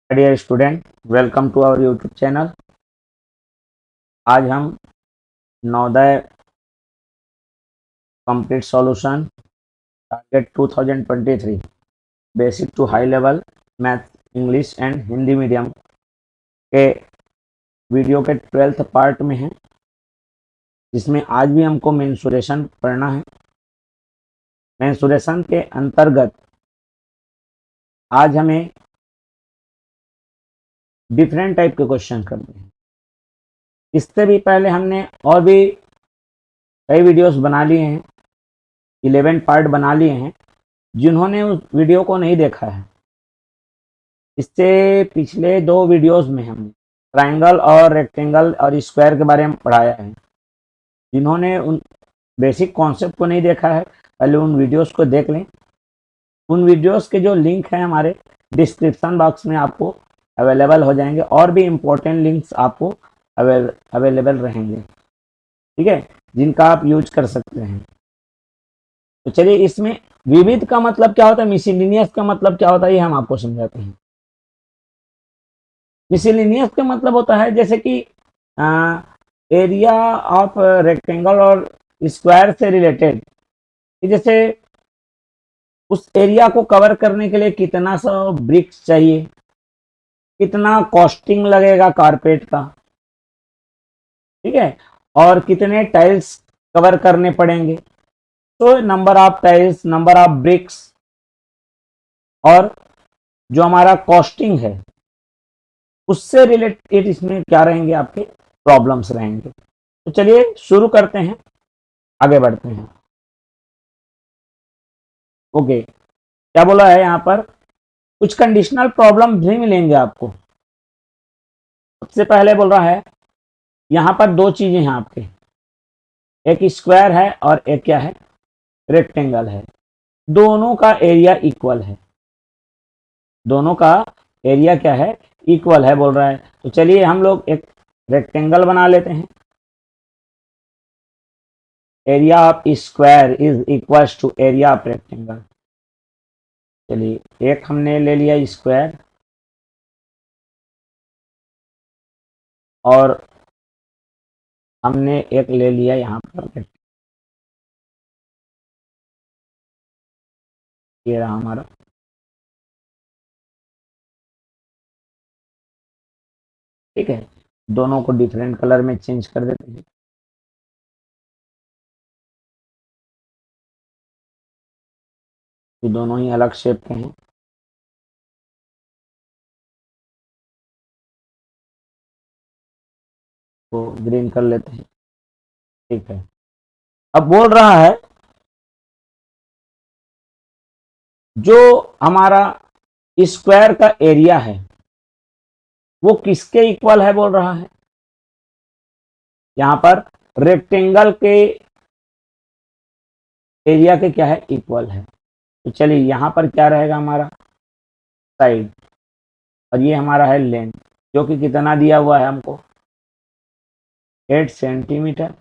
Dear student, welcome to our YouTube channel. आज हम Navodaya complete solution target 2023 basic to high level math, English and Hindi medium के video के 12th part में हैं, जिसमें आज भी हमको मेंसुरेशन पढ़ना है। मेंसुरेशन के अंतर्गत आज हमें डिफरेंट टाइप के क्वेश्चन करने हैं। इससे भी पहले हमने और भी कई वीडियोस बना लिए हैं, 11 पार्ट बना लिए हैं। जिन्होंने उस वीडियो को नहीं देखा है, इससे पिछले 2 वीडियोस में हमने ट्रायंगल और रेक्टेंगल और स्क्वायर के बारे में पढ़ाया है। जिन्होंने उन बेसिक कॉन्सेप्ट को नहीं देखा है, पहले उन वीडियोस को देख लें। उन वीडियोस के जो लिंक हैं हमारे डिस्क्रिप्शन बॉक्स में आपको अवेलेबल हो जाएंगे, और भी इम्पोर्टेंट लिंक्स आपको अवेलेबल रहेंगे, ठीक है, जिनका आप यूज कर सकते हैं। तो चलिए, इसमें विविध का मतलब क्या होता है, मिसलिनियस का मतलब क्या होता है, ये हम आपको समझाते हैं। मिसलिनियस का मतलब होता है जैसे कि एरिया ऑफ रेक्टेंगल और स्क्वायर से रिलेटेड, जैसे उस एरिया को कवर करने के लिए कितना सा ब्रिक्स चाहिए, कितना कॉस्टिंग लगेगा कारपेट का, ठीक है, और कितने टाइल्स कवर करने पड़ेंगे। तो number of tiles, number of BRICS, और जो हमारा कॉस्टिंग है उससे रिलेटेड इसमें क्या रहेंगे, आपके प्रॉब्लम्स रहेंगे। तो चलिए शुरू करते हैं, आगे बढ़ते हैं। ओके, क्या बोला है यहाँ पर, कुछ कंडीशनल प्रॉब्लम भी मिलेंगे आपको। सबसे पहले बोल रहा है यहाँ पर 2 चीजें हैं आपके, एक स्क्वायर है और एक क्या है, रेक्टेंगल है। दोनों का एरिया इक्वल है, दोनों का एरिया क्या है, इक्वल है बोल रहा है। तो चलिए हम लोग एक रेक्टेंगल बना लेते हैं। Area of square is equal to area of rectangle. चलिए, एक हमने ले लिया स्क्वायर, और हमने एक ले लिया यहाँ पर, ये रहा हमारा। ठीक है, दोनों को डिफरेंट कलर में चेंज कर देते हैं। ये दोनों ही अलग शेप के हैं। तो ग्रीन कर लेते हैं, ठीक है। अब बोल रहा है जो हमारा स्क्वायर का एरिया है वो किसके इक्वल है, बोल रहा है यहाँ पर रेक्टेंगल के एरिया के क्या है, इक्वल है। तो चलिए यहाँ पर क्या रहेगा, हमारा साइड, और ये हमारा है लेंथ, जो कि कितना दिया हुआ है हमको, 8 सेंटीमीटर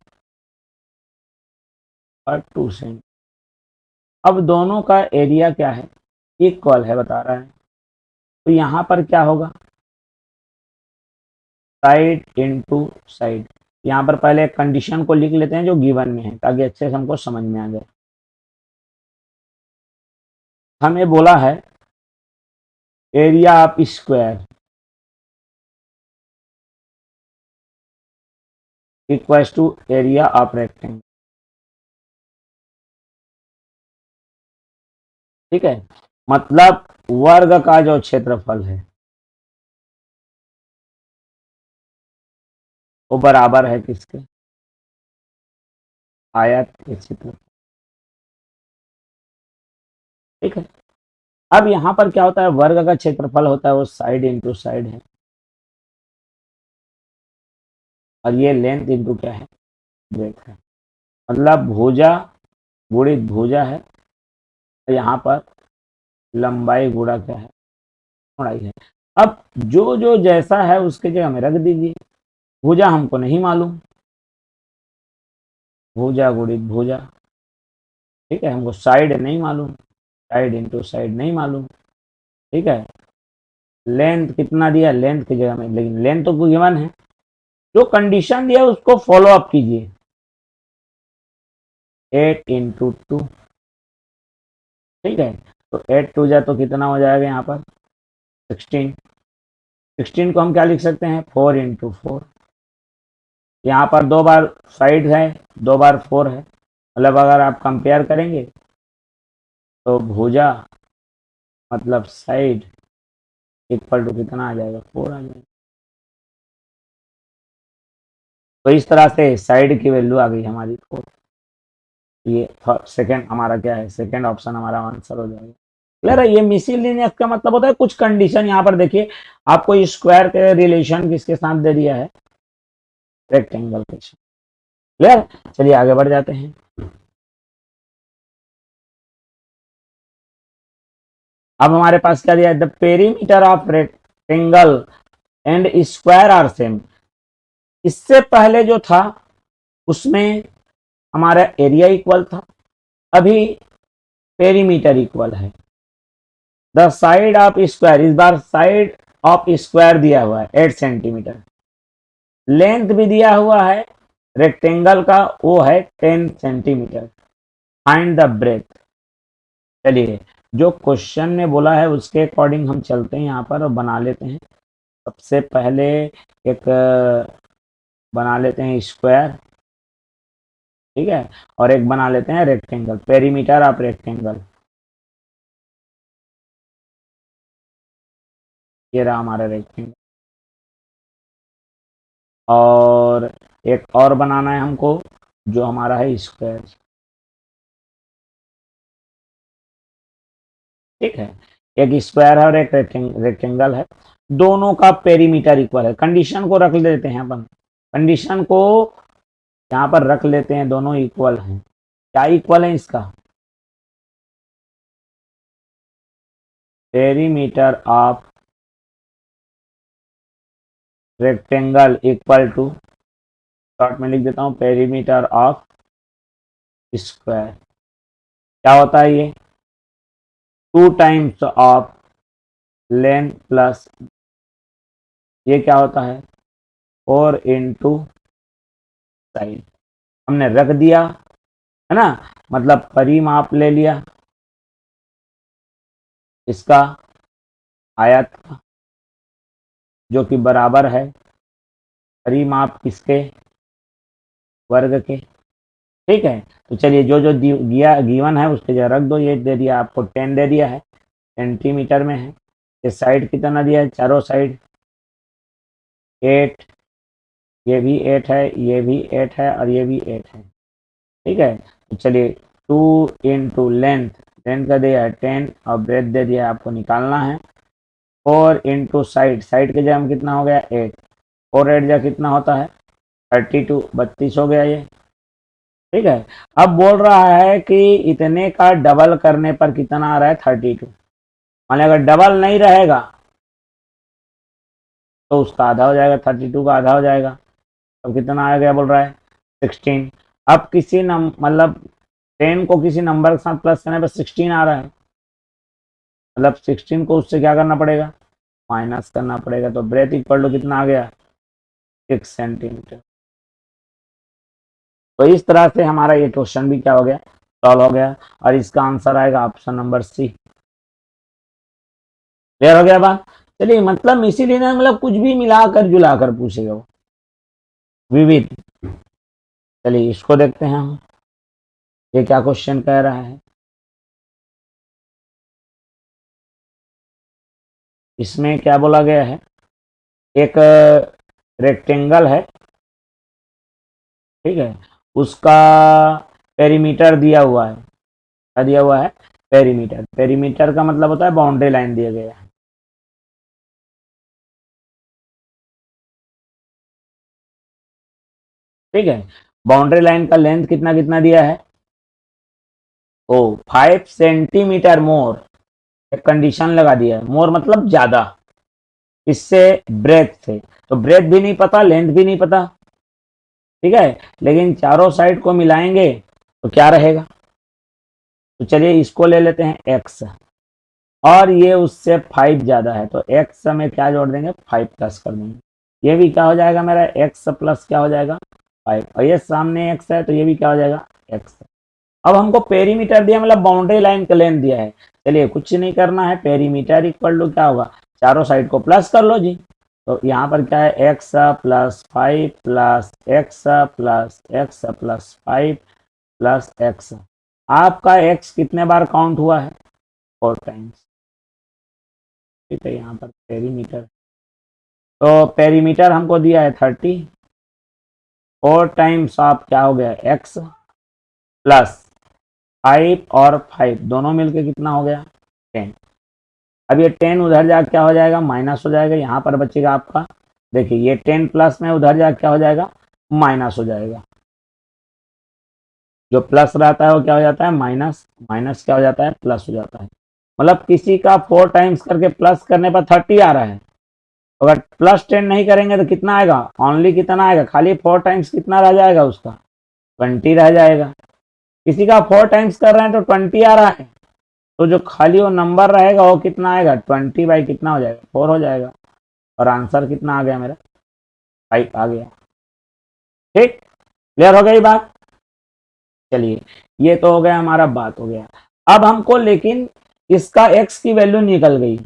और 2 सेंटीमीटर। अब दोनों का एरिया क्या है, इक्वल है बता रहा है। तो यहाँ पर क्या होगा, साइड इनटू साइड। यहाँ पर पहले कंडीशन को लिख लेते हैं जो गिवन में है, ताकि अच्छे से हमको समझ में आ जाए। हमें बोला है area of square equal to area of rectangle, ठीक है। मतलब वर्ग का जो क्षेत्रफल है वो बराबर है किसके, आयत के क्षेत्रफल, ठीक है। अब यहाँ पर क्या होता है, वर्ग का क्षेत्रफल होता है वो साइड इंटू साइड है, और ये लेंथ इंटू क्या है, ब्रेथ है। मतलब भुजा गुणित भुजा है, यहाँ पर लंबाई गुणा क्या है, चौड़ाई है। अब जो जो जैसा है उसके जगह में रख दीजिए। भुजा हमको नहीं मालूम, भुजा गुणित भुजा, ठीक है। हमको साइड नहीं मालूम, साइड इंटू साइड नहीं मालूम, ठीक है। लेंथ कितना दिया, लेंथ की जगह में, लेकिन लेंथ तो गिवन है, जो कंडीशन दिया उसको फॉलो अप कीजिए। 8 इंटू 2, ठीक है, तो 8 टू जा तो कितना हो जाएगा यहाँ पर 16। 16 को हम क्या लिख सकते हैं, 4 इंटू 4। यहाँ पर 2 बार साइड है, 2 बार 4 है, मतलब अगर आप कंपेयर करेंगे तो भुजा मतलब साइड इक्वल टू कितना आ जाएगा, 4 आ जाएगा। तो इस तरह से साइड की वैल्यू आ गई हमारी 4। ये सेकंड हमारा क्या है, सेकंड ऑप्शन हमारा आंसर हो जाएगा। क्लियर है। ये मिसलिनियस का मतलब होता है कुछ कंडीशन, यहाँ पर देखिए आपको स्क्वायर के रिलेशन किसके साथ दे दिया है, रेक्टेंगल के साथ। क्लियर, चलिए आगे बढ़ जाते हैं। अब हमारे पास क्या दिया है, the perimeter of rectangle and square are same. इससे पहले जो था उसमें हमारा एरिया इक्वल था, अभी पेरीमीटर इक्वल है। द साइड ऑफ स्क्वायर, इस बार साइड ऑफ स्क्वायर दिया हुआ है 8 सेंटीमीटर, लेंथ भी दिया हुआ है रेक्टेंगल का, वो है 10 सेंटीमीटर। Find the breath. चलिए जो क्वेश्चन में बोला है उसके अकॉर्डिंग हम चलते हैं यहाँ पर और बना लेते हैं। सबसे पहले एक बना लेते हैं स्क्वायर, ठीक है, और एक बना लेते हैं रेक्टेंगल, पेरीमीटर ऑफ रेक्टेंगल। ये रहा हमारा रेक्टेंगल, और एक और बनाना है हमको जो हमारा है स्क्वायर, ठीक है। एक स्क्वायर है और एक रेक्टेंगल है, दोनों का पेरीमीटर इक्वल है। कंडीशन को रख लेते हैं अपन, कंडीशन को यहाँ पर रख लेते हैं, दोनों इक्वल हैं। क्या इक्वल है इसका, perimeter of rectangle equal to, short में लिख देता हूँ, पेरीमीटर ऑफ स्क्वायर। क्या होता है ये, 2 टाइम्स ऑफ लेंथ प्लस, ये क्या होता है 4 इंटू साइड। हमने रख दिया है ना, मतलब परिमाप ले लिया इसका आयत का, जो कि बराबर है परिमाप किसके, वर्ग के, ठीक है। तो चलिए जो जो दिया गिवन है उसके जगह रख दो। ये दे दिया आपको 10 दे दिया है, सेंटीमीटर में है। ये साइड कितना दिया है, चारों साइड 8, ये भी 8 है, ये भी 8 है और ये भी 8 है, ठीक है। तो चलिए 2 इंटू लेंथ, लेंथ का दिया है 10 और ब्रेथ दे दिया है, आपको निकालना है। 4 इंटू साइड, साइड के जगह में कितना हो गया 8, 4 8 जा कितना होता है 32, 32 हो गया ये, ठीक है। अब बोल रहा है कि इतने का डबल करने पर कितना आ रहा है 32। मान अगर डबल नहीं रहेगा तो उसका आधा हो जाएगा, 32 का आधा हो जाएगा, तो कितना आ गया बोल रहा है 16। अब किसी मतलब 10 को किसी नंबर के साथ प्लस करने पर 16 आ रहा है, मतलब 16 को उससे क्या करना पड़ेगा, माइनस करना पड़ेगा। तो ब्रेथ इक्वल टू कितना आ गया 6 सेंटीमीटर। तो इस तरह से हमारा ये क्वेश्चन भी क्या हो गया, सॉल्व हो गया, और इसका आंसर आएगा ऑप्शन नंबर सी। क्लियर हो गया बात। चलिए मतलब इसीलिए ना, मतलब कुछ भी मिलाकर जुलाकर पूछेगा वो, विविध। चलिए इसको देखते हैं हम, ये क्या क्वेश्चन कह रहा है। इसमें क्या बोला गया है, एक रेक्टेंगल है, ठीक है, उसका पेरीमीटर दिया हुआ है। क्या दिया हुआ है, पेरीमीटर। पेरीमीटर का मतलब होता है बाउंड्री लाइन दिया गया है, ठीक है। बाउंड्री लाइन का लेंथ कितना कितना दिया है, ओ 5 सेंटीमीटर मोर, एक कंडीशन लगा दिया है, मोर मतलब ज्यादा, इससे ब्रेथ से। तो ब्रेथ भी नहीं पता, लेंथ भी नहीं पता, ठीक है, लेकिन चारों साइड को मिलाएंगे तो क्या रहेगा। तो चलिए इसको ले लेते हैं एक्स, और ये उससे 5 ज़्यादा है, तो x में क्या जोड़ देंगे, 5 प्लस कर देंगे। ये भी क्या हो जाएगा मेरा, x प्लस क्या हो जाएगा 5, और ये सामने x है तो ये भी क्या हो जाएगा x। अब हमको पेरीमीटर दिया, मतलब बाउंड्री लाइन का लेंथ दिया है। चलिए कुछ नहीं करना है, पेरीमीटर इक्वल टू क्या होगा, चारों साइड को प्लस कर लो जी। तो यहाँ पर क्या है, x plus 5 plus x plus x plus 5 plus x. आपका एक्स कितने बार काउंट हुआ है, 4 टाइम्स। ठीक है, यहाँ पर पेरीमीटर, तो पेरीमीटर हमको दिया है 30, 4 टाइम्स आप क्या हो गया एक्स प्लस 5 और 5 दोनों मिलके कितना हो गया 10। अब ये 10 उधर जा क्या हो जाएगा, माइनस हो जाएगा, यहाँ पर बचेगा आपका, देखिए ये 10 प्लस में उधर जा क्या हो जाएगा, माइनस हो जाएगा। जो प्लस रहता है वो क्या हो जाता है माइनस, माइनस क्या हो जाता है प्लस हो जाता है। मतलब किसी का 4 टाइम्स करके प्लस करने पर 30 आ रहा है, अगर प्लस 10 नहीं करेंगे तो कितना आएगा, ओनली कितना आएगा, खाली 4 टाइम्स कितना रह जाएगा उसका, 20 रह जाएगा। किसी का 4 टाइम्स कर रहे हैं तो 20 आ रहा है, तो जो खाली वो नंबर रहेगा वो कितना आएगा, 20 बाई कितना हो जाएगा 4 हो जाएगा, और आंसर कितना आ गया मेरा 5 आ गया। ठीक, क्लियर हो गई बात। चलिए ये तो हो गया, हमारा बात हो गया। अब हमको लेकिन इसका x की वैल्यू निकल गई,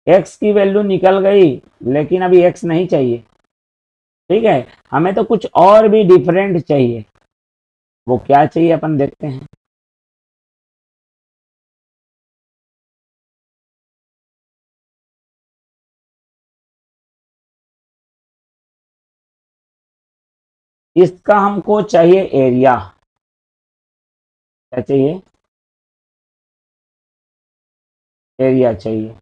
x की वैल्यू निकल गई, लेकिन अभी x नहीं चाहिए। ठीक है, हमें तो कुछ और भी डिफरेंट चाहिए, वो क्या चाहिए अपन देखते हैं। इसका हमको चाहिए एरिया, क्या चाहिए, एरिया चाहिए।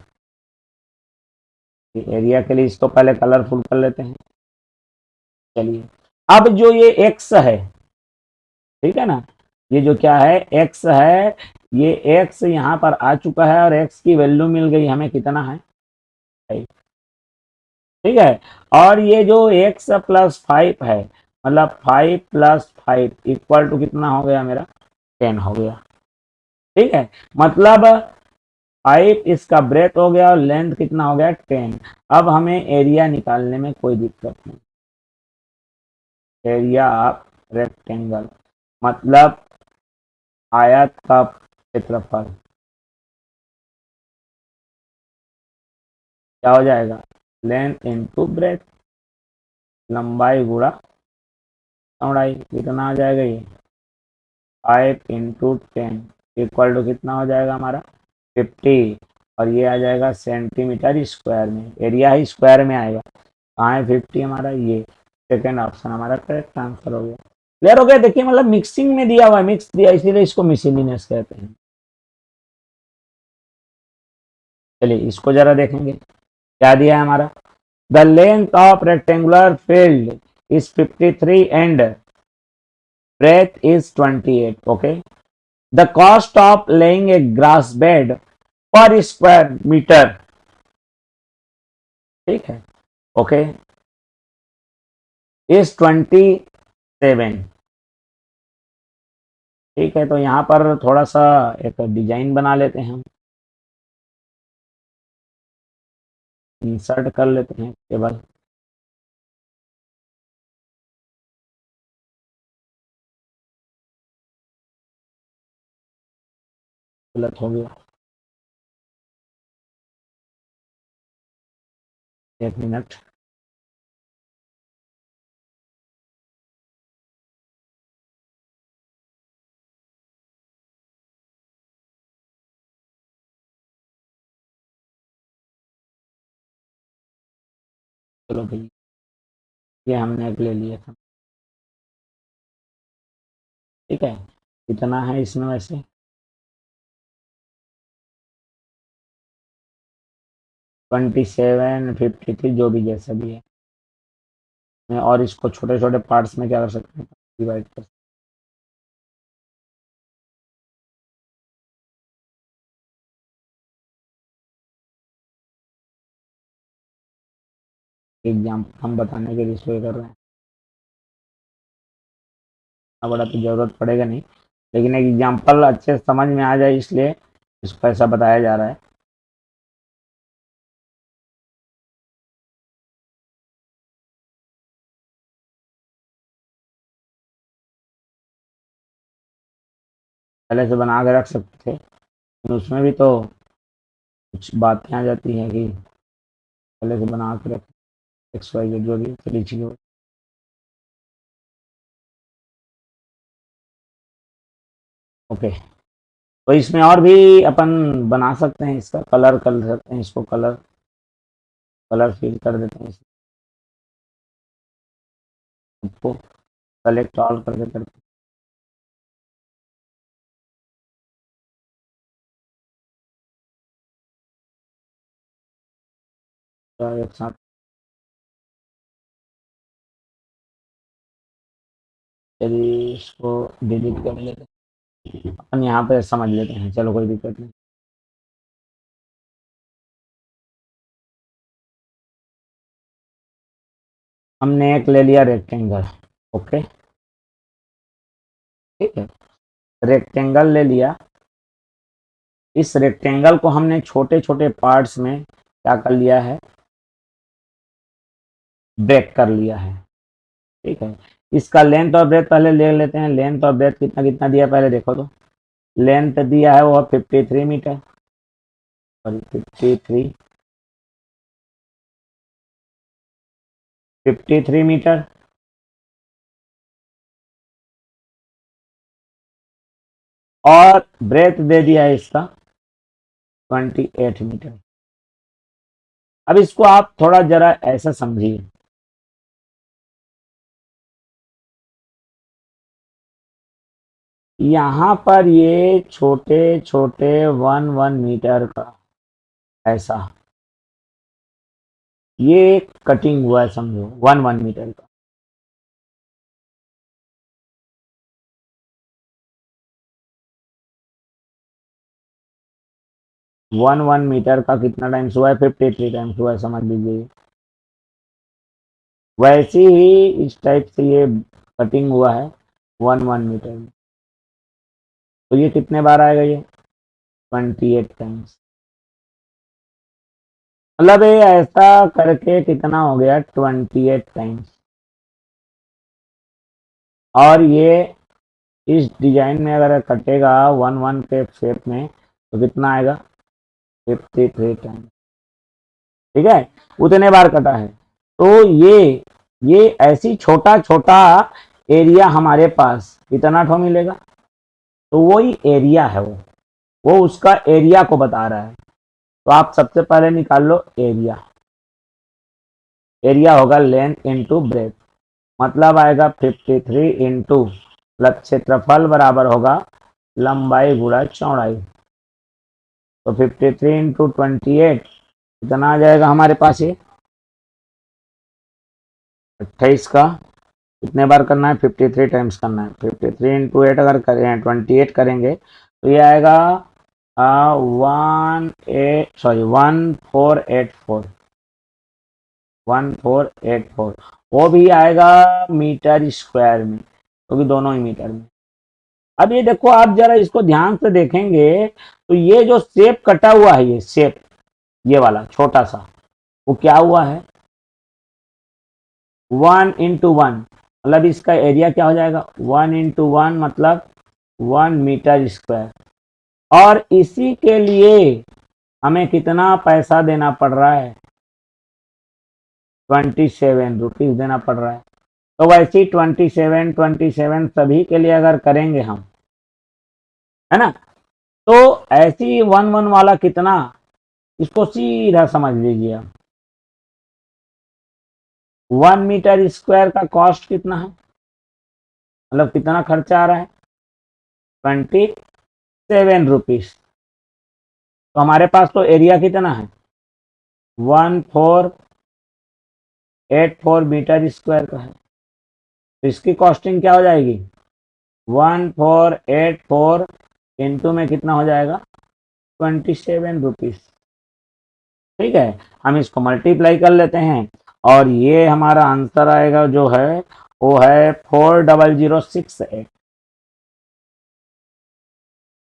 एरिया के लिए इसको पहले कलरफुल कर लेते हैं। चलिए, अब जो ये x है, ठीक है ना, ये जो क्या है x है, ये x यहाँ पर आ चुका है और x की वैल्यू मिल गई हमें, कितना है 5। ठीक है, और ये जो x प्लस 5 है, मतलब 5 प्लस 5 इक्वल टू कितना हो गया मेरा 10 हो गया। ठीक है, मतलब 5 इसका ब्रेथ हो गया और लेंथ कितना हो गया 10। अब हमें एरिया निकालने में कोई दिक्कत नहीं, एरिया ऑफ रेक्टेंगल मतलब आयत का क्षेत्रफल क्या हो जाएगा, लेंथ इनटू ब्रेथ, लंबाई गुणा चौड़ाई, कितना आ जाएगा ये 5 × 10 इक्वल टू कितना हो जाएगा हमारा 50, और ये आ जाएगा सेंटीमीटर स्क्वायर में, एरिया ही स्क्वायर में आएगा। कहाँ है 50 हमारा, ये सेकेंड ऑप्शन हमारा करेक्ट आंसर हो गया। क्लियर हो गया। देखिए मतलब मिक्सिंग में दिया हुआ है, मिक्स दिया इसीलिए इसको मिसलिनियस कहते हैं। चलिए इसको जरा देखेंगे, क्या दिया है हमारा, the length of rectangular field is 53 and breadth is 28. Okay, the cost of laying a grass bed per square meter, ठीक है, ओके, इज 27। ठीक है, तो यहाँ पर थोड़ा सा एक डिजाइन बना लेते हैं हम, इंसर्ट कर लेते हैं केवल, गलत हो गया, एक मिनट। चलो भाई, ये हमने ले लिया था। ठीक है, कितना है इसमें वैसे, 27, 53 जो भी जैसा भी है। मैं और इसको छोटे छोटे पार्ट्स में क्या कर सकते हैं, डिवाइड कर सकते हैं। एग्जाम्पल हम बताने के लिए इसको कर रहे हैं, इतना बड़ा तो जरूरत पड़ेगा नहीं, लेकिन एक एग्जाम्पल अच्छे से समझ में आ जाए इसलिए इसको ऐसा बताया जा रहा है। पहले से बना के रख सकते थे, लेकिन उसमें भी तो कुछ बातें आ जाती हैं कि पहले से बना के रख एक्स वाई जेड जो भी चली चीज़ें। ओके, तो इसमें और भी अपन बना सकते हैं, इसका कलर कर सकते हैं, इसको कलर कलर फिल कर देते हैं, इसको सेलेक्ट ऑल करके करते हैं एक साथ। चलिए इसको डिलीट कर लेते हैं, अपन यहाँ पे समझ लेते हैं, चलो कोई दिक्कत नहीं। हमने एक ले लिया रेक्टेंगल। ओके, ठीक है, रेक्टेंगल ले लिया। इस रेक्टेंगल को हमने छोटे छोटे पार्ट्स में क्या कर लिया है, ब्रेक कर लिया है। ठीक है, इसका लेंथ और ब्रेथ पहले ले लेते हैं। लेंथ और ब्रेथ कितना कितना दिया पहले देखो तो। लेंथ दिया है वो 53 मीटर, सॉरी 53 मीटर। और ब्रेथ दे दिया है इसका 28 मीटर। अब इसको आप थोड़ा जरा ऐसा समझिए, यहाँ पर ये छोटे छोटे 1 1 मीटर का ऐसा ये कटिंग हुआ है, समझो 1 1 मीटर का। 1 1 मीटर का कितना टाइम्स हुआ है, 53 टाइम्स हुआ है, समझ लीजिए। वैसे ही इस टाइप से ये कटिंग हुआ है 1 1 मीटर में, तो ये कितने बार आएगा, ये 28 टाइम्स। मतलब ये ऐसा करके कितना हो गया 28 टाइम्स। और ये इस डिजाइन में अगर कटेगा 1 1 के शेप में तो कितना आएगा 53 टाइम्स। ठीक है, उतने बार कटा है। तो ये ऐसी छोटा छोटा एरिया हमारे पास कितना ठो मिलेगा, तो वही एरिया है, वो उसका एरिया को बता रहा है। तो आप सबसे पहले निकाल लो एरिया। एरिया होगा लेंथ इंटू ब्रेथ, मतलब आएगा 53 इंटू मतलब क्षेत्रफल बराबर होगा लंबाई गुणा चौड़ाई। तो 53 इंटू 28 कितना आ जाएगा हमारे पास, ये 28 का कितने बार करना है, 53 टाइम्स करना है। 53 इंटू 8 अगर करें 28 करेंगे तो ये आएगा 1484 वो भी आएगा मीटर स्क्वायर में, क्योंकि दोनों ही मीटर में। अब ये देखो, आप जरा इसको ध्यान से देखेंगे तो ये जो शेप कटा हुआ है, ये शेप ये वाला छोटा सा, वो क्या हुआ है 1 इंटू 1, मतलब इसका एरिया क्या हो जाएगा 1 इंटू 1 मतलब 1 मीटर स्क्वायर। और इसी के लिए हमें कितना पैसा देना पड़ रहा है, 27 रुपीज देना पड़ रहा है। तो वैसे ही 27 सभी के लिए अगर करेंगे हम, है ना, तो ऐसी 1 1 वाला कितना, इसको सीधा समझ लीजिए आप। 1 मीटर स्क्वायर का कॉस्ट कितना है, मतलब कितना खर्चा आ रहा है 27 रुपीज। तो हमारे पास तो एरिया कितना है 1484 मीटर स्क्वायर का है। तो इसकी कॉस्टिंग क्या हो जाएगी 1484 इंटू में कितना हो जाएगा 27 रुपीज। ठीक है, हम इसको मल्टीप्लाई कर लेते हैं और ये हमारा आंसर आएगा जो है वो है 40068।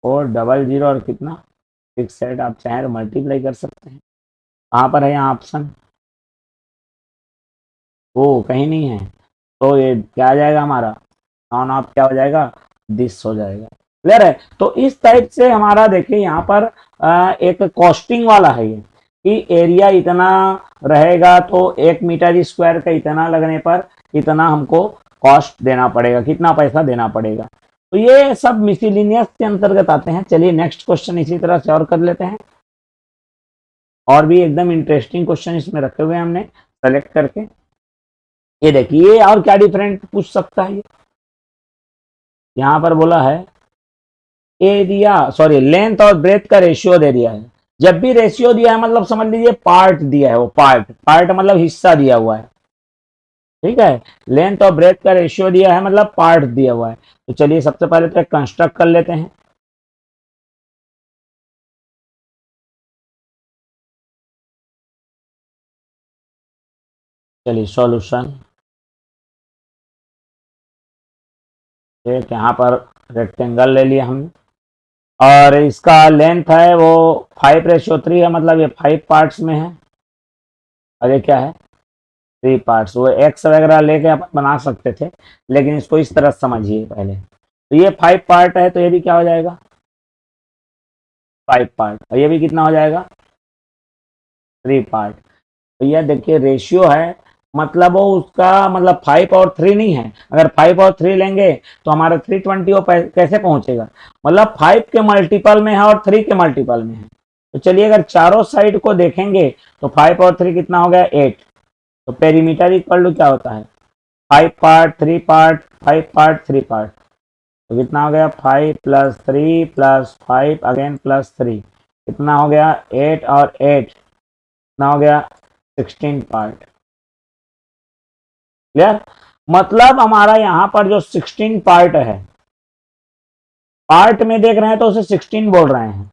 400 और कितना 68, आप चाहें तो मल्टीप्लाई कर सकते हैं। कहाँ पर है यहाँ ऑप्शन, वो कहीं नहीं है। तो ये क्या आ जाएगा हमारा, नॉन ऑफ क्या हो जाएगा दिस हो जाएगा। क्लियर है। तो इस टाइप से हमारा देखिए यहाँ पर एक कॉस्टिंग वाला है ये, कि एरिया इतना रहेगा तो 1 मीटर स्क्वायर का इतना लगने पर इतना हमको कॉस्ट देना पड़ेगा, कितना पैसा देना पड़ेगा। तो ये सब मिसलिनियस के अंतर्गत आते हैं। चलिए नेक्स्ट क्वेश्चन इसी तरह से और कर लेते हैं। और भी एकदम इंटरेस्टिंग क्वेश्चन इसमें रखे हुए हैं हमने सेलेक्ट करके। ये देखिए और क्या डिफरेंट पूछ सकता है ये। यहाँ पर बोला है एरिया सॉरी लेंथ और ब्रेथ का रेशियो दे दिया है। जब भी रेशियो दिया है मतलब समझ लीजिए पार्ट दिया है, वो पार्ट पार्ट मतलब हिस्सा दिया हुआ है, ठीक है। लेंथ और ब्रेथ का रेशियो दिया है मतलब पार्ट दिया हुआ है। तो चलिए सबसे पहले तो कंस्ट्रक्ट कर लेते हैं। चलिए सॉल्यूशन, एक यहाँ पर रेक्टेंगल ले लिया हमने और इसका लेंथ है वो 5:3 है, मतलब ये 5 पार्ट्स में है। और ये क्या है 3 पार्ट्स। वो एक्स वगैरह लेके आप बना सकते थे, लेकिन इसको इस तरह समझिए पहले। तो ये 5 पार्ट है तो ये भी क्या हो जाएगा 5 पार्ट, और ये भी कितना हो जाएगा 3 पार्ट। तो ये देखिए रेशियो है, मतलब वो उसका मतलब 5 और 3 नहीं है। अगर 5 और 3 लेंगे तो हमारा 320 वो कैसे पहुंचेगा, मतलब 5 के मल्टीपल में है और 3 के मल्टीपल में है। तो चलिए अगर चारों साइड को देखेंगे तो 5 और 3 कितना हो गया 8। तो पेरीमीटर इक्वल टू क्या होता है 5 पार्ट 3 पार्ट 5 पार्ट 3 पार्ट। तो कितना हो गया 5 प्लस 3 प्लस 5 अगेन प्लस 3, कितना हो गया 8 और 8 कितना हो गया 16 पार्ट। क्लियर, मतलब हमारा यहाँ पर जो 16 पार्ट है, पार्ट में देख रहे हैं तो उसे 16 बोल रहे हैं,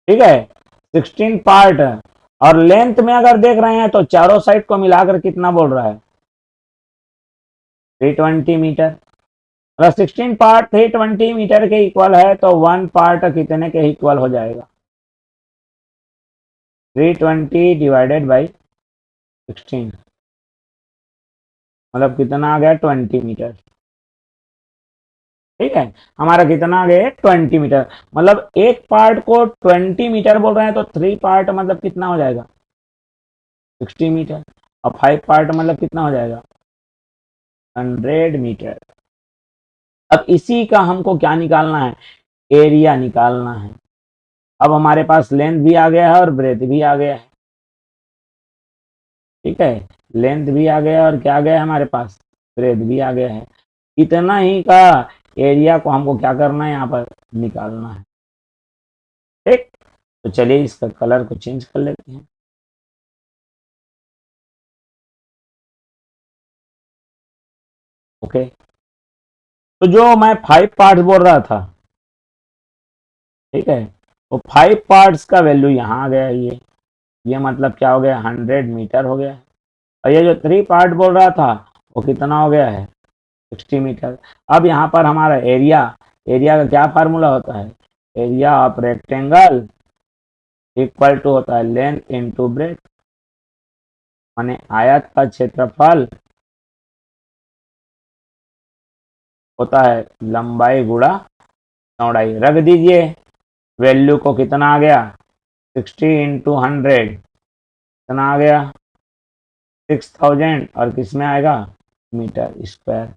ठीक है 16 पार्ट है। और लेंथ में अगर देख रहे हैं तो चारों साइड को मिलाकर कितना बोल रहा है 320 मीटर। अगर 16 पार्ट 320 मीटर के इक्वल है तो 1 पार्ट कितने के इक्वल हो जाएगा 320 डिवाइडेड बाई 16, मतलब कितना आ गया 20 मीटर। ठीक है, हमारा कितना आ गया 20 मीटर। मतलब एक पार्ट को 20 मीटर बोल रहे हैं तो 3 पार्ट मतलब कितना हो जाएगा 60 मीटर। और 5 पार्ट मतलब कितना हो जाएगा 100 मीटर। अब इसी का हमको क्या निकालना है एरिया निकालना है। अब हमारे पास लेंथ भी आ गया है और ब्रेथ भी आ गया है, ठीक है लेंथ भी आ गया और क्या आ गया है हमारे पास ब्रेथ भी आ गया है। इतना ही का एरिया को हमको क्या करना है यहाँ पर निकालना है, ठीक। तो चलिए इसका कलर को चेंज कर लेते हैं। ओके, तो जो मैं 5 पार्ट बोल रहा था, ठीक है वो 5 पार्ट्स का वैल्यू यहाँ आ गया है ये मतलब क्या हो गया 100 मीटर हो गया है। और ये जो 3 पार्ट बोल रहा था वो कितना हो गया है 60 मीटर। अब यहाँ पर हमारा एरिया, एरिया का क्या फार्मूला होता है area of rectangle equal to होता है लेंथ इनटू ब्रेथ, माने आयत का क्षेत्रफल होता है लंबाई गुणा चौड़ाई। रख दीजिए वैल्यू को, कितना आ गया 60 इंटू 100 कितना आ गया 6000, और किस में आएगा मीटर स्क्वायर।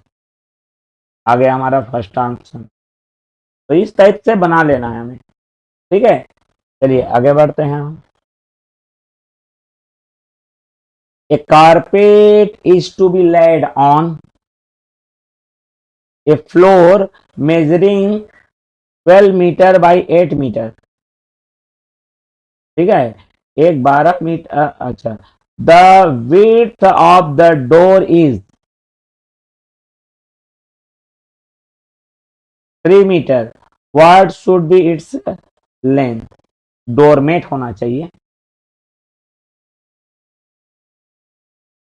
आ गया हमारा फर्स्ट आंसर। तो इस टाइप से बना लेना है हमें, ठीक है। चलिए आगे बढ़ते हैं हम। A carpet is to be laid on a floor measuring 12 meter by 8 meter, ठीक है एक 12 मीटर। अच्छा, the width of the door is 3 meter, what should be its length. Doormat होना चाहिए,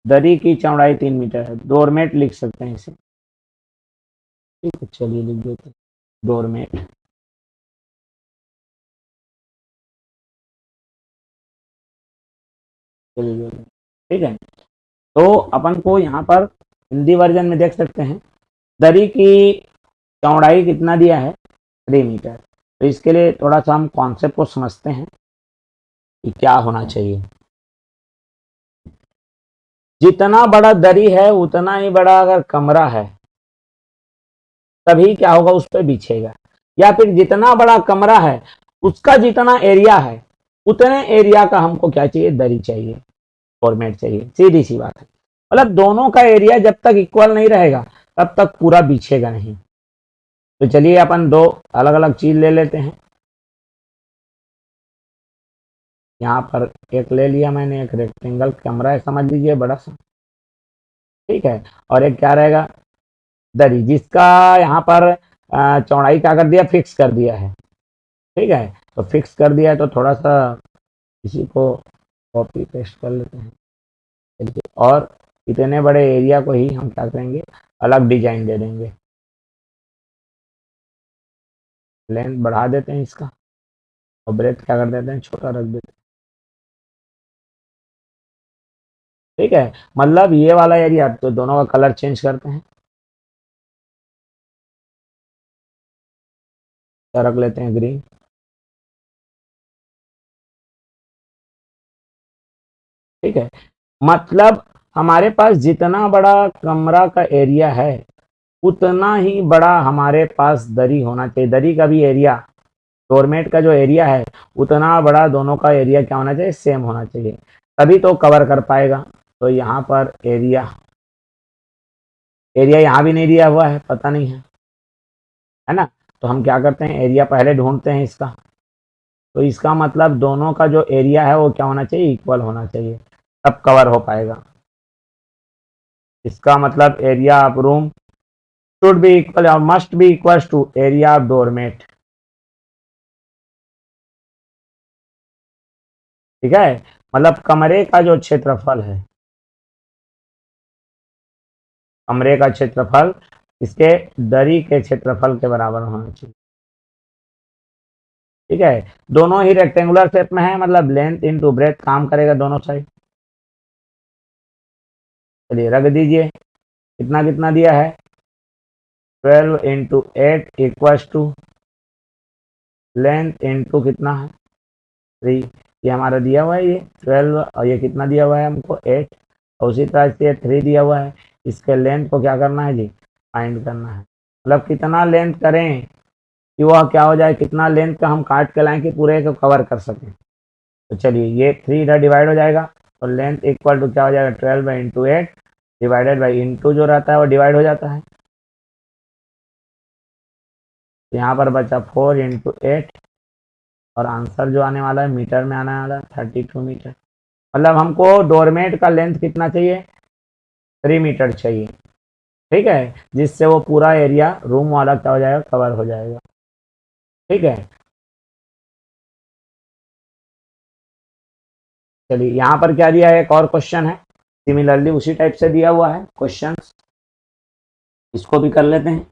दरी की चौड़ाई 3 मीटर है, डोरमेट लिख सकते हैं इसे, ठीक है चलिए लिख देते हैं डोरमेट। चलिए ठीक है। तो अपन को यहाँ पर हिंदी वर्जन में देख सकते हैं दरी की चौड़ाई कितना दिया है 3 मीटर। तो इसके लिए थोड़ा सा हम कॉन्सेप्ट को समझते हैं कि क्या होना चाहिए। जितना बड़ा दरी है उतना ही बड़ा अगर कमरा है तभी क्या होगा, उस पर बिछेगा। या फिर जितना बड़ा कमरा है उसका जितना एरिया है उतने एरिया का हमको क्या चाहिए, दरी चाहिए, फॉर्मेट चाहिए। सीधी सी बात है। मतलब दोनों का एरिया जब तक इक्वल नहीं रहेगा तब तक पूरा बिछेगा नहीं। तो चलिए अपन दो अलग अलग चीज ले लेते हैं। यहाँ पर एक ले लिया मैंने, एक रेक्टेंगल कमरा है समझ लीजिए बड़ा सा, ठीक है। और एक क्या रहेगा, दरी, जिसका यहाँ पर चौड़ाई क्या कर दिया, फिक्स कर दिया है, ठीक है। तो फिक्स कर दिया है तो थोड़ा सा इसी को कॉपी पेस्ट कर लेते हैं, चलिए। और इतने बड़े एरिया को ही हम क्या करेंगे, अलग डिजाइन दे देंगे। लेंथ बढ़ा देते हैं इसका और ब्रेथ क्या कर देते हैं, छोटा रख देते हैं, ठीक है। मतलब ये वाला एरिया, तो दोनों का कलर चेंज करते हैं, क्या रख लेते हैं, ग्रीन, ठीक है। मतलब हमारे पास जितना बड़ा कमरा का एरिया है उतना ही बड़ा हमारे पास दरी होना चाहिए। दरी का भी एरिया, डोरमेट का जो एरिया है उतना बड़ा दोनों का एरिया क्या होना चाहिए, सेम होना चाहिए, तभी तो कवर कर पाएगा। तो यहाँ पर एरिया, एरिया यहाँ भी नहीं दिया हुआ है, पता नहीं है ना। तो हम क्या करते हैं, एरिया पहले ढूंढते हैं इसका। तो इसका मतलब दोनों का जो एरिया है वो क्या होना चाहिए, इक्वल होना चाहिए, तब कवर हो पाएगा। इसका मतलब area of room should be equal और must be equal to area of doormat, ठीक है। मतलब कमरे का जो क्षेत्रफल है, कमरे का क्षेत्रफल इसके दरी के क्षेत्रफल के बराबर होना चाहिए, ठीक है। दोनों ही रेक्टेंगुलर शेप में है, मतलब लेंथ इनटू ब्रेथ काम करेगा दोनों साइड। चलिए रख दीजिए, कितना कितना दिया है, 12 into 8 equals to length into कितना है 3, ये हमारा दिया हुआ है ये 12, और ये कितना दिया हुआ है हमको 8, और उसी तरह से 3 दिया हुआ है। इसके लेंथ को क्या करना है जी, फाइंड करना है। मतलब कितना लेंथ करें कि वह क्या हो जाए, कितना लेंथ का हम काट के लाएं कि पूरे को कवर कर सकें। तो चलिए ये 3 इधर डिवाइड हो जाएगा और लेंथ इक्वल टू क्या हो जाएगा, 12 by into 8 divided by into जो रहता है वो डिवाइड हो जाता है। तो यहाँ पर बचा 4 इंटू 8 और आंसर जो आने वाला है मीटर में आने वाला है 32 मीटर। मतलब हमको डोरमेट का लेंथ कितना चाहिए, 3 मीटर चाहिए, ठीक है, जिससे वो पूरा एरिया रूम वाला क्या हो जाएगा, कवर हो जाएगा, ठीक है। चलिए यहाँ पर क्या दिया है, एक और क्वेश्चन है, सिमिलरली उसी टाइप से दिया हुआ है क्वेश्चन, इसको भी कर लेते हैं।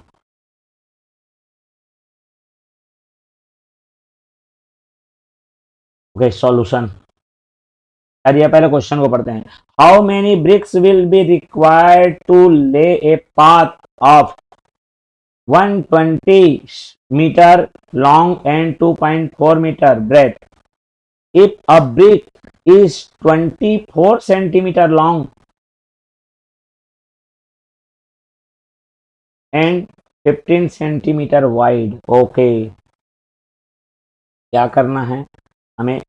ओके सॉल्यूशन, चलिए पहले क्वेश्चन को पढ़ते हैं। How many bricks will be required to lay a path of 120 meter long and 2.4 meter breadth if a brick is 24 centimeter long and 15 centimeter wide. Okay, क्या करना है हमें,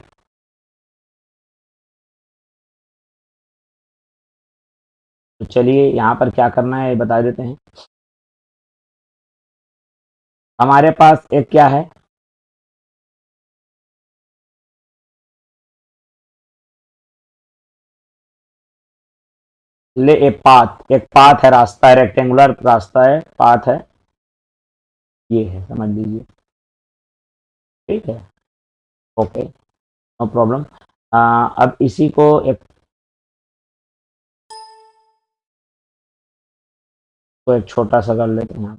तो चलिए यहाँ पर क्या करना है बता देते हैं। हमारे पास एक क्या है, ले ए पाथ, एक पाथ है, रास्ता है, रेक्टेंगुलर रास्ता है, पाथ है, ये है समझ लीजिए, ठीक है। Okay no problem. अब इसी को एक छोटा सा कर लेते हैं,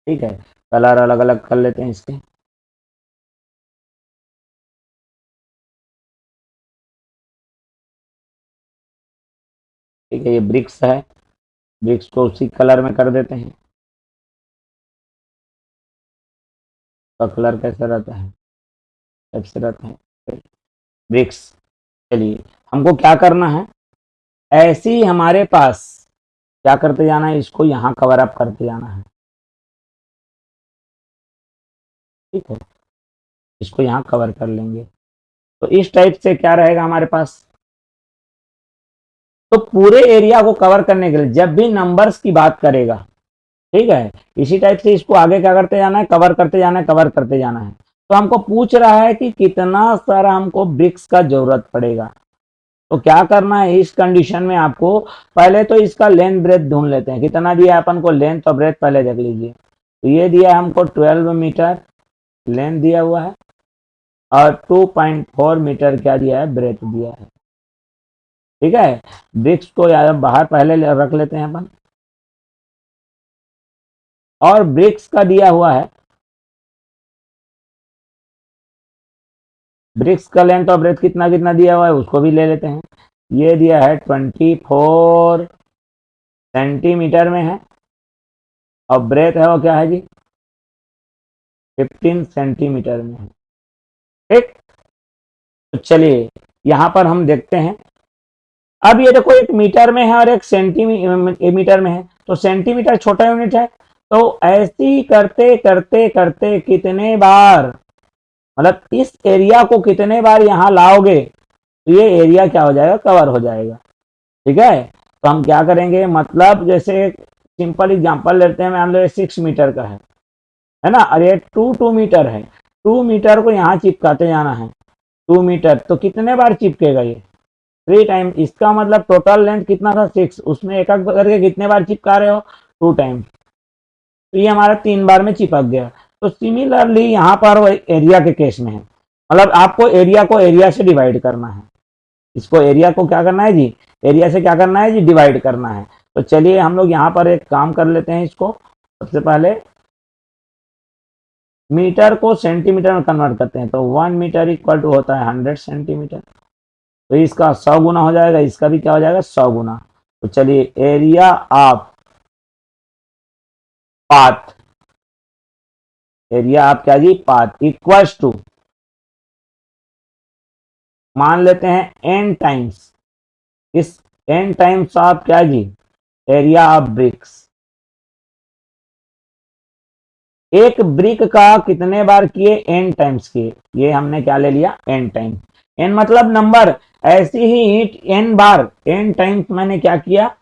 ठीक है। कलर अलग अलग कर लेते हैं इसके, ठीक है। ये ब्रिक्स है, ब्रिक्स को उसी कलर में कर देते हैं। तो कलर कैसा रहता है, कैसे रहता है ब्रिक्स। चलिए हमको क्या करना है, ऐसे ही हमारे पास क्या करते जाना है, इसको यहाँ कवर अप करते जाना है। ठीक है, इसको यहाँ कवर कर लेंगे। तो इस टाइप से क्या रहेगा हमारे पास। तो पूरे एरिया को कवर करने के लिए जब भी नंबर्स की बात करेगा, ठीक है, इसी टाइप से इसको आगे क्या करते जाना है, कवर करते जाना है, कवर करते जाना है। तो हमको पूछ रहा है कि कितना सारा हमको ब्रिक्स का जरूरत पड़ेगा। तो क्या करना है इस कंडीशन में, आपको पहले तो इसका लेंथ ब्रेथ ढूंढ लेते हैं। कितना दिया है अपन को, लेंथ और ब्रेथ पहले देख लीजिए। तो ये दिया है हमको 12 मीटर लेंथ दिया हुआ है, और 2.4 मीटर क्या दिया है, ब्रेथ दिया है। ठीक है, ब्रिक्स को यार बाहर पहले रख लेते हैं अपन। और ब्रिक्स का दिया हुआ है, ब्रिक्स का लेंथ और ब्रेथ कितना कितना दिया हुआ है उसको भी ले लेते हैं। ये दिया है 24 सेंटीमीटर में है, और ब्रेथ है वो क्या है जी, 15 सेंटीमीटर में है। ठीक, तो चलिए यहां पर हम देखते हैं। अब ये देखो एक मीटर में है और एक सेंटीमीटर में है, तो सेंटीमीटर छोटा यूनिट है। तो ऐसे ही करते करते करते कितने बार, मतलब इस एरिया को कितने बार यहाँ लाओगे तो ये एरिया क्या हो जाएगा, कवर हो जाएगा। ठीक है, तो हम क्या करेंगे, मतलब जैसे सिंपल एग्जांपल लेते हैं, मान लो 6 मीटर का है ना, और ये 2 मीटर है। 2 मीटर को यहाँ चिपकाते जाना है। 2 मीटर तो कितने बार चिपकेगा ये, 3 टाइम। इसका मतलब टोटल लेंथ कितना था, 6, उसमें एक एक करके कितने बार चिपका रहे हो, 2 टाइम। तो ये हमारा 3 बार में चिपक गया। तो सिमिलरली यहाँ पर वो एरिया के केस में है, मतलब आपको एरिया को एरिया से डिवाइड करना है। इसको एरिया को क्या करना है जी, एरिया से क्या करना है जी, डिवाइड करना है। तो चलिए हम लोग यहाँ पर एक काम कर लेते हैं, इसको सबसे पहले मीटर को सेंटीमीटर में कन्वर्ट करते हैं। तो 1 मीटर इक्वल टू होता है 100 सेंटीमीटर। तो इसका 100 गुना हो जाएगा, इसका भी क्या हो जाएगा, 100 गुना। तो चलिए area of path, area of क्या जी, पाथ इक्वल्स टू, मान लेते हैं n टाइम्स, इस n टाइम्स ऑफ क्या जी, एरिया ऑफ ब्रिक्स। एक ब्रिक का कितने बार किए, n टाइम्स किए, ये हमने क्या ले लिया, n टाइम। n मतलब नंबर, ऐसी ही ईंट n बार, n टाइम्स मैंने क्या किया,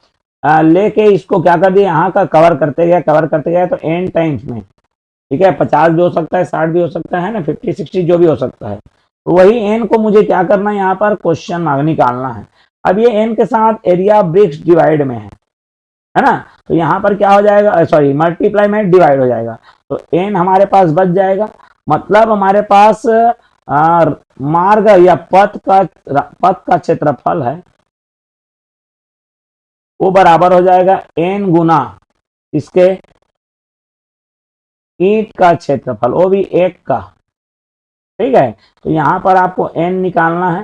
लेके इसको क्या कर दिया, यहाँ का कवर करते गया, कवर करते गया, तो n टाइम्स में। ठीक है, 50 भी हो सकता है, 60 भी हो सकता है ना, 50 60 जो भी हो सकता है। तो वही n को मुझे क्या करना है, यहाँ पर क्वेश्चन मार्क निकालना है। अब ये n के साथ एरिया ब्रिक्स डिवाइड में है ना, तो यहाँ पर क्या हो जाएगा, सॉरी मल्टीप्लाई में डिवाइड हो जाएगा। तो n हमारे पास बच जाएगा, मतलब हमारे पास मार्ग या पथ का क्षेत्रफल है वो बराबर हो जाएगा n गुना इसके ईंट का क्षेत्रफल, वो भी एक का। ठीक है, तो यहाँ पर आपको n निकालना है।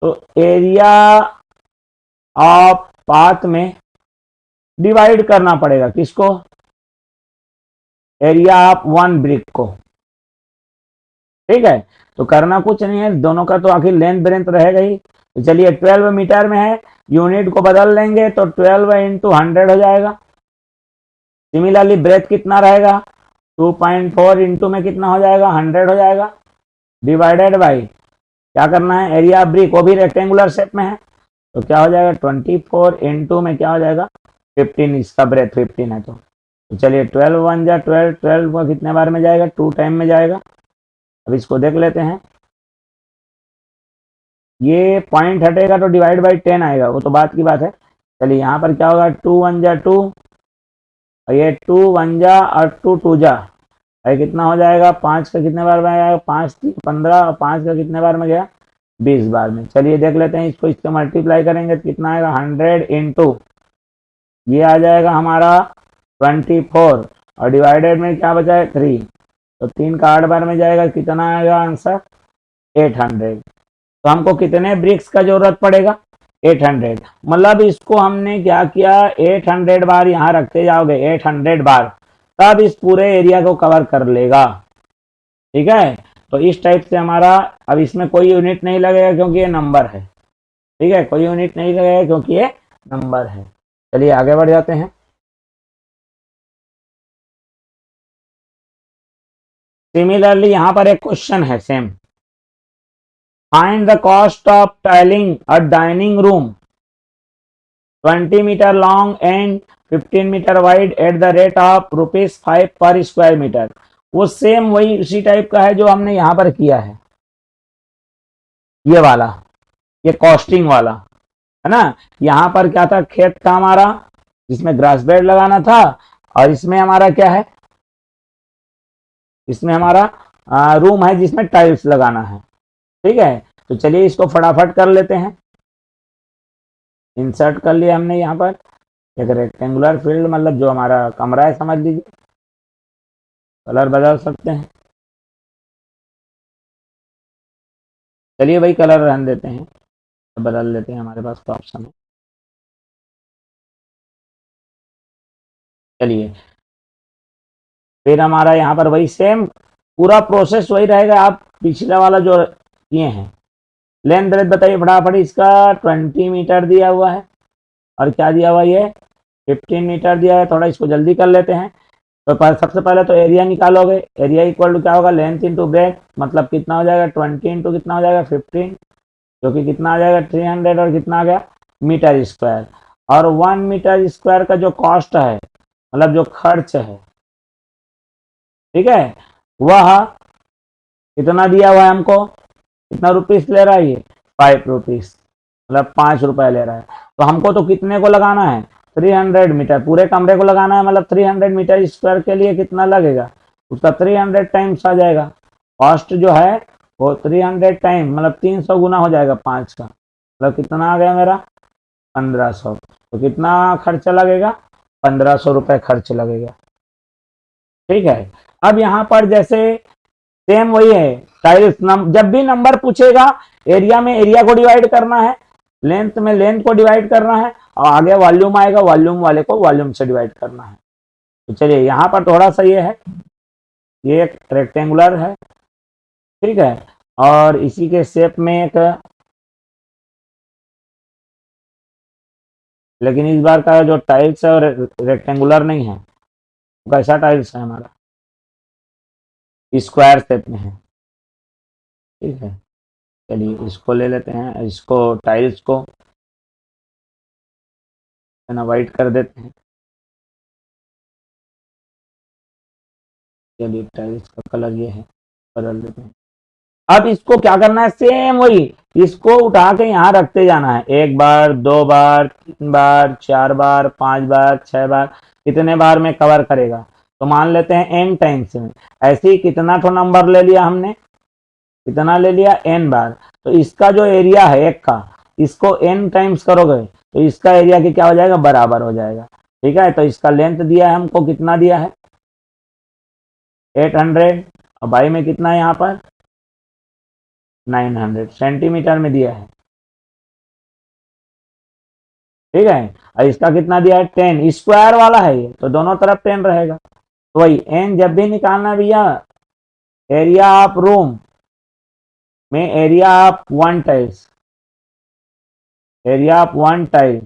तो एरिया ऑफ पाथ में डिवाइड करना पड़ेगा किसको, एरिया ऑफ 1 ब्रिक को। ठीक है, तो करना कुछ नहीं है, दोनों का तो आखिर लेंथ ब्रेथ रहेगा ही। तो चलिए 12 मीटर में है, यूनिट को बदल लेंगे तो 12 इंटू 100 हो जाएगा। सिमिलरली ब्रेथ कितना रहेगा, 2.4 इंटू में कितना हो जाएगा, 100 हो जाएगा, डिवाइडेड बाई क्या करना है, एरिया ब्रिक, वो भी रेक्टेंगुलर शेप में है, तो क्या हो जाएगा 24 इंटू में क्या हो जाएगा 15, इसका ब्रेथ 15 है। तो चलिए 12 1 जा 12, 12 को कितने बार में जाएगा, 2 टाइम में जाएगा। अब इसको देख लेते हैं, ये पॉइंट हटेगा तो डिवाइड बाई 10 आएगा, वो तो बात की बात है। चलिए यहाँ पर क्या होगा, 2 1 जा 2, और ये 2 1 जा और 2 2 जा, ये कितना हो जाएगा, 5 का कितने बार में आएगा, 5 3 15, और 5 का कितने बार में गया, 20 बार में। चलिए देख लेते हैं, इसको इससे मल्टीप्लाई करेंगे तो कितना आएगा, 100 इंटू ये आ जाएगा हमारा 24, और डिवाइडेड में क्या बचा है 3, तो 3 का 8 बार में जाएगा, कितना आएगा आंसर 800। तो हमको कितने ब्रिक्स का जरूरत पड़ेगा, 800, मतलब इसको हमने क्या किया, 800 बार यहाँ रखते जाओगे, 800 बार, तब इस पूरे एरिया को कवर कर लेगा। ठीक है, तो इस टाइप से हमारा, अब इसमें कोई यूनिट नहीं लगेगा क्योंकि ये नंबर है। ठीक है, कोई यूनिट नहीं लगेगा क्योंकि ये नंबर है। चलिए आगे बढ़ जाते हैं। सिमिलरली यहाँ पर एक क्वेश्चन है same, find the cost of tiling a dining room 20 meter long and 15 meter wide at the rate of ₹5 per square metre. वो सेम वही उसी टाइप का है जो हमने यहाँ पर किया है, ये वाला, ये कॉस्टिंग वाला है ना। यहाँ पर क्या था, खेत था हमारा जिसमें ग्रास बेड लगाना था, और इसमें हमारा क्या है, इसमें हमारा रूम है जिसमें टाइल्स लगाना है। ठीक है, तो चलिए इसको फटाफट कर लेते हैं। इंसर्ट कर लिया हमने यहाँ पर एक रेक्टेंगुलर फील्ड, मतलब जो हमारा कमरा है समझ लीजिए। कलर बदल सकते हैं, चलिए भाई कलर रहने देते हैं, बदल लेते हैं, हमारे पास तो ऑप्शन है। चलिए फिर हमारा यहाँ पर वही सेम पूरा प्रोसेस वही रहेगा, आप पिछला वाला जो किए हैं। लेंथ ब्रेथ बताइए फटाफट, इसका 20 मीटर दिया हुआ है, और क्या दिया हुआ, ये 15 मीटर दिया है। थोड़ा इसको जल्दी कर लेते हैं। तो सबसे पहले तो एरिया निकालोगे, एरिया इक्वल टू क्या होगा, लेंथ इंटू ब्रेथ, मतलब कितना हो जाएगा 20 इंटू कितना हो जाएगा 15, जो कि कितना आ जाएगा 300, और कितना आ गया मीटर स्क्वायर। और 1 मीटर स्क्वायर का जो कॉस्ट है, मतलब जो खर्च है, ठीक है, वह कितना दिया हुआ है हमको, कितना रुपीस ले रहा है ये, 5 रुपीस, मतलब 5 रुपए ले रहा है। तो हमको तो कितने को लगाना है, 300 मीटर, पूरे कमरे को लगाना है, मतलब 300 मीटर स्क्वायर के लिए कितना लगेगा, उसका 300 टाइम्स आ जाएगा। कॉस्ट जो है वो 300 टाइम, मतलब 300 गुना हो जाएगा 5 का, मतलब कितना आ गया मेरा 1500। तो कितना खर्चा लगेगा, 1500 रुपए खर्च लगेगा। ठीक है, अब यहाँ पर जैसे सेम वही है, टाइल्स जब भी नंबर पूछेगा, एरिया में एरिया को डिवाइड करना है, लेंथ में लेंथ को डिवाइड करना है, और आगे वॉल्यूम आएगा, वॉल्यूम वाले को वॉल्यूम से डिवाइड करना है। तो चलिए यहाँ पर थोड़ा सा ये है, ये एक रेक्टेंगुलर है, ठीक है, और इसी के शेप में एक, लेकिन इस बार का जो टाइल्स है और रेक्टेंगुलर नहीं है, कैसा टाइल्स है हमारा, स्क्वायर शेप में है। ठीक है, चलिए इसको ले लेते हैं, इसको टाइल्स को है ना वाइट कर देते हैं। चलिए टाइल्स का कलर ये है, बदल देते हैं। अब इसको क्या करना है, सेम वही, इसको उठा के यहाँ रखते जाना है, 1 बार 2 बार 3 बार 4 बार 5 बार 6 बार, कितने बार में कवर करेगा। तो मान लेते हैं n टाइम्स में, ऐसे ही कितना तो नंबर ले लिया हमने, कितना ले लिया n बार। तो इसका जो एरिया है एक का, इसको n टाइम्स करोगे तो इसका एरिया की क्या हो जाएगा, बराबर हो जाएगा। ठीक है, तो इसका लेंथ दिया है हमको, कितना दिया है 800, और बाई में कितना है यहाँ पर 900 सेंटीमीटर में दिया है। ठीक है, और इसका कितना दिया है 10, स्क्वायर वाला है ये, तो दोनों तरफ 10 रहेगा। तो वही n जब भी निकालना है भैया, एरिया ऑफ रूम में area of 1 tiles, area of 1 tile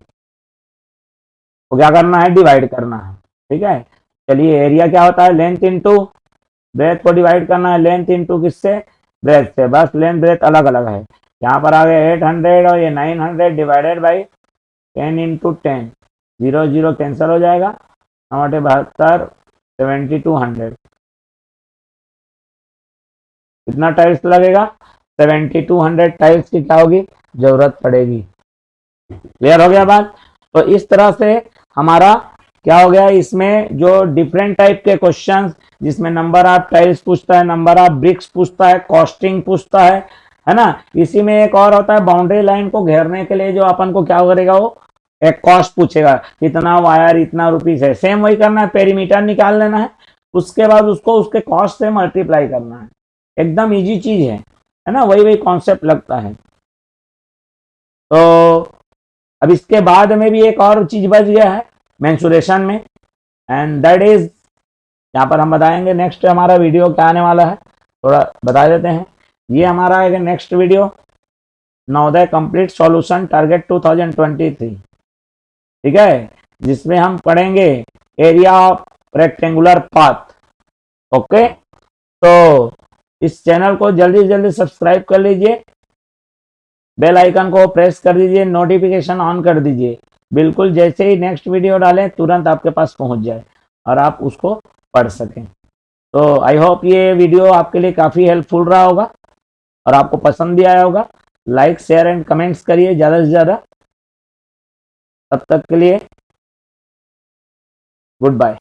को क्या करना है, डिवाइड करना है। ठीक है, चलिए एरिया क्या होता है, लेंथ इंटू ब्रेथ को डिवाइड करना है, लेंथ इंटू किससे, ब्रेथ से, बस लेंथ ब्रेथ अलग अलग है। यहाँ पर आ गया 800 और ये 900 डिवाइडेड बाई 10 इंटू 10, 0 0 कैंसिल हो जाएगा, 9 7200, कितना टाइल्स लगेगा 7200 टाइल्स की क्या होगी जरूरत पड़ेगी। क्लियर हो गया बात। तो इस तरह से हमारा क्या हो गया, इसमें जो डिफरेंट टाइप के क्वेश्चंस, जिसमें नंबर ऑफ टाइल्स पूछता है, नंबर ऑफ ब्रिक्स पूछता है, कॉस्टिंग पूछता है ना। इसी में एक और होता है, बाउंड्री लाइन को घेरने के लिए जो अपन को क्या करेगा, वो एक कॉस्ट पूछेगा, कितना वायर इतना रुपीस है, सेम वही करना है, पेरीमीटर निकाल लेना है, उसके बाद उसको उसके कॉस्ट से मल्टीप्लाई करना है। एकदम इजी चीज है ना, वही वही कॉन्सेप्ट लगता है। तो अब इसके बाद में भी एक और चीज बच गया है मेंसुरेशन में, एंड दैट इज, यहाँ पर हम बताएंगे नेक्स्ट हमारा वीडियो क्या आने वाला है, थोड़ा बता देते हैं। ये हमारा है next video, Navodaya complete solution target 2023, ठीक है, जिसमें हम पढ़ेंगे area of rectangular path. Okay, तो इस चैनल को जल्दी से जल्दी सब्सक्राइब कर लीजिए, बेल आइकन को प्रेस कर दीजिए, नोटिफिकेशन ऑन कर दीजिए, बिल्कुल जैसे ही नेक्स्ट वीडियो डालें तुरंत आपके पास पहुंच जाए और आप उसको पढ़ सकें। तो आई होप ये वीडियो आपके लिए काफ़ी हेल्पफुल रहा होगा और आपको पसंद भी आया होगा। लाइक शेयर एंड कमेंट्स करिए ज़्यादा से ज़्यादा। तब तक के लिए गुड बाय।